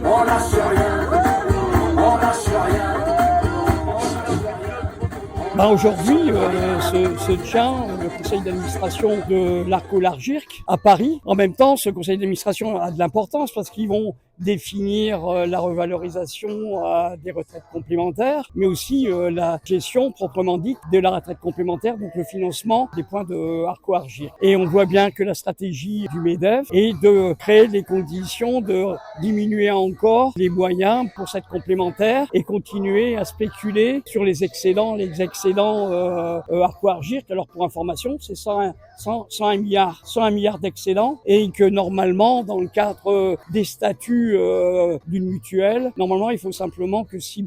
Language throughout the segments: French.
on lâche rien, on lâche rien. Aujourd'hui, se tient le conseil d'administration de l'Arco-Largirc à Paris. En même temps, ce conseil d'administration a de l'importance parce qu'ils vont définir la revalorisation des retraites complémentaires, mais aussi la gestion proprement dite de la retraite complémentaire, donc le financement des points de Arco-Largirc. Et on voit bien que la stratégie du MEDEF est de créer les conditions de diminuer encore les moyens pour cette complémentaire et continuer à spéculer sur les excédents Arco-Largirc. Alors pour information, c'est 101 milliards d'excédents et que normalement, dans le cadre des statuts d'une mutuelle, normalement il faut simplement que 6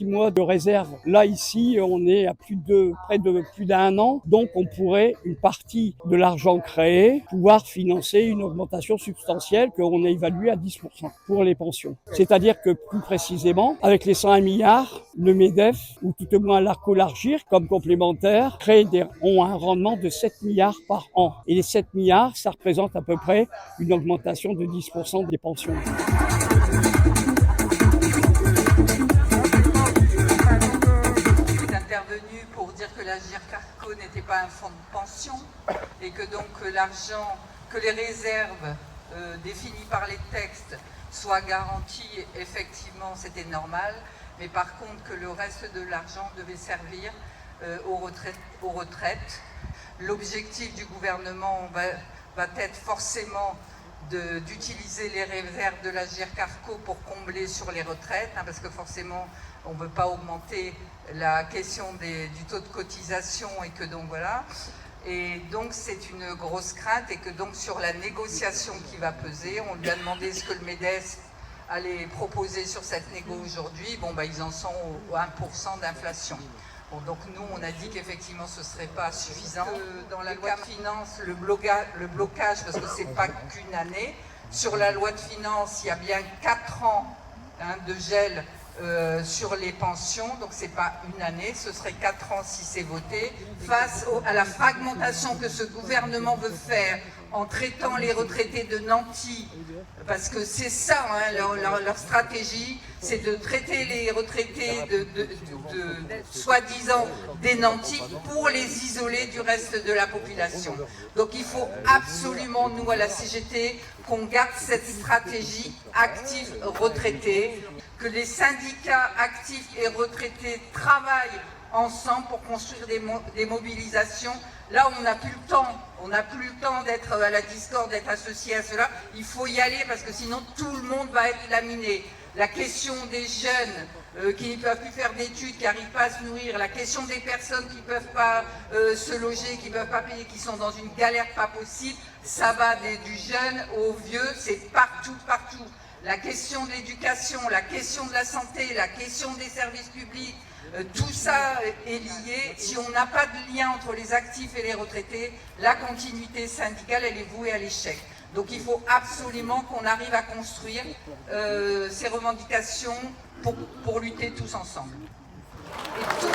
mois de réserve. Là ici, on est à près de plus d'1 an, donc on pourrait, une partie de l'argent créé, pouvoir financer une augmentation substantielle qu'on a évaluée à 10% pour les pensions. C'est-à-dire que plus précisément, avec les 101 milliards, le MEDEF, ou tout au moins l'Arco-Largirc, comme complémentaire, ont un rendement de 7 milliards par an. Et les 7 milliards, ça représente à peu près une augmentation de 10% des pensions. Intervenu pour dire que l'Agirc Arco n'était pas un fonds de pension et que donc l'argent, que les réserves définies par les textes soient garanties, effectivement c'était normal, mais par contre que le reste de l'argent devait servir aux retraites. L'objectif du gouvernement va être forcément d'utiliser les réserves de l'Agirc Arco pour combler sur les retraites, parce que forcément on ne veut pas augmenter la question du taux de cotisation et que donc voilà. Et donc c'est une grosse crainte et que donc sur la négociation qui va peser, on lui a demandé ce que le MEDEF allait proposer sur cette négo aujourd'hui. Bon, ils en sont au 1% d'inflation. Bon, donc nous, on a dit qu'effectivement, ce ne serait pas suffisant. Dans la loi de finances, le blocage, parce que ce n'est pas qu'une année, sur la loi de finances, il y a bien 4 ans de gel sur les pensions, donc ce n'est pas une année, ce serait 4 ans si c'est voté. Face à la fragmentation que ce gouvernement veut faire en traitant les retraités de nantis, parce que c'est ça leur stratégie, c'est de traiter les retraités de soi-disant des nantis pour les isoler du reste de la population. Donc il faut absolument, nous à la CGT, qu'on garde cette stratégie active retraitée, que les syndicats actifs et retraités travaillent ensemble pour construire des mobilisations. Là, on n'a plus le temps. On n'a plus le temps d'être à la discorde, d'être associé à cela. Il faut y aller parce que sinon tout le monde va être laminé. La question des jeunes qui ne peuvent plus faire d'études, qui n'arrivent pas à se nourrir, la question des personnes qui ne peuvent pas se loger, qui ne peuvent pas payer, qui sont dans une galère pas possible, ça va du jeune au vieux, c'est partout, partout. La question de l'éducation, la question de la santé, la question des services publics, tout ça est lié. Si on n'a pas de lien entre les actifs et les retraités, la continuité syndicale, elle est vouée à l'échec. Donc il faut absolument qu'on arrive à construire ces revendications pour lutter tous ensemble. Et tout